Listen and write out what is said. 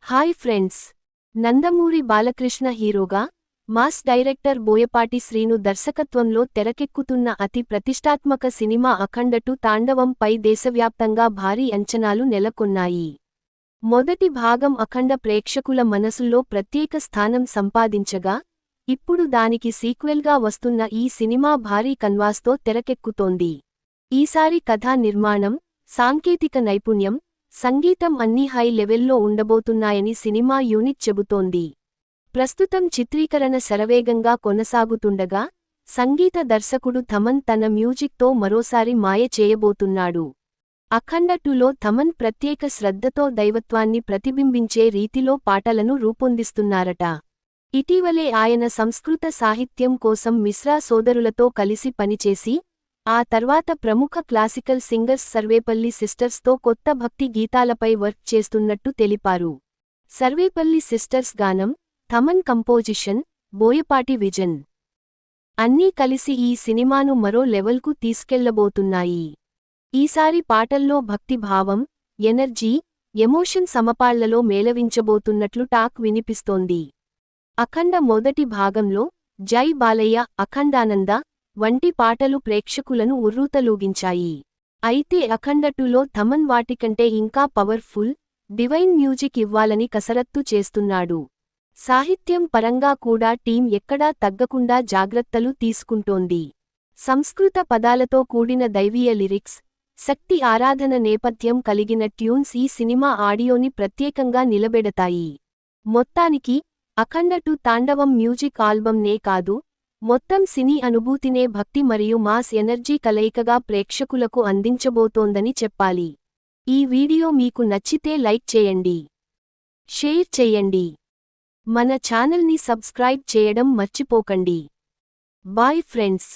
Hi friends. Nandamuri Balakrishna హీరోగా, mass director Boyapati Srinu దర్శకత్వంలో తెరకెక్కుతున్న అతి ప్రతిష్టాత్మక సినిమా అఖండ 2 తాండవంపై దేశవ్యాప్తంగా భారీ అంచనాలు నెలకొన్నాయి. మొదటి భాగం అఖండ ప్రేక్షకుల మనసుల్లో ప్రత్యేక స్థానం సంపాదించగా, ఇప్పుడు దానికి సీక్వెల్గా వస్తున్న ఈ సినిమా భారీ కన్వాస్తో తెరకెక్కుతోంది. ఈసారి కథా నిర్మాణం, సాంకేతిక నైపుణ్యం, సంగీతం అన్నీ హై లెవెల్లో ఉండబోతున్నాయని సినిమా యూనిట్ చెబుతోంది. ప్రస్తుతం చిత్రీకరణ శరవేగంగా కొనసాగుతుండగా, సంగీత దర్శకుడు థమన్ తన మ్యూజిక్తో మరోసారి మాయ చేయబోతున్నాడు. అఖండ 2లో థమన్ ప్రత్యేక శ్రద్ధతో దైవత్వాన్ని ప్రతిబింబించే రీతిలో పాటలను రూపొందిస్తున్నారట. ఇటీవలే ఆయన సంస్కృత సాహిత్యం కోసం మిశ్రా సోదరులతో కలిసి పనిచేసి, ఆ తర్వాత ప్రముఖ క్లాసికల్ సింగర్స్ సర్వేపల్లి సిస్టర్స్తో కొత్త భక్తి గీతాలపై వర్క్ చేస్తున్నట్టు తెలిపారు. సర్వేపల్లి సిస్టర్స్ గానం, థమన్ కంపోజిషన్, బోయపాటి విజన్ అన్నీ కలిసి ఈ సినిమాను మరో లెవెల్కు తీసుకెళ్లబోతున్నాయి. ఈసారి పాటల్లో భక్తిభావం, ఎనర్జీ, ఎమోషన్ సమపాళ్లలో మేళవించబోతున్నట్లు టాక్ వినిపిస్తోంది. అఖండ మొదటి భాగంలో జై బాలయ్య, అఖండానంద వంటి పాటలు ప్రేక్షకులను ఉర్రూతలూగించాయి. అయితే అఖండ 2లో థమన్ వాటికంటే ఇంకా పవర్ఫుల్, డివైన్ మ్యూజిక్ ఇవ్వాలని కసరత్తు చేస్తున్నాడు. సాహిత్యం పరంగా కూడా టీం ఎక్కడా తగ్గకుండా జాగ్రత్తలు తీసుకుంటోంది. సంస్కృత పదాలతో కూడిన దైవీయ లిరిక్స్, శక్తి ఆరాధన నేపథ్యం కలిగిన ట్యూన్స్ ఈ సినిమా ఆడియోని ప్రత్యేకంగా నిలబెడతాయి. మొత్తానికి అఖండ 2 తాండవం మ్యూజిక్ ఆల్బమ్నే కాదు, మొత్తం సినీ అనుభూతినే భక్తి మరియు మాస్ ఎనర్జీ కలయికగా ప్రేక్షకులకు అందించబోతోందని చెప్పాలి. ఈ వీడియో మీకు నచ్చితే లైక్ చేయండి, షేర్ చేయండి, మన ఛానల్ని సబ్స్క్రైబ్ చేయడం మర్చిపోకండి. Bye friends.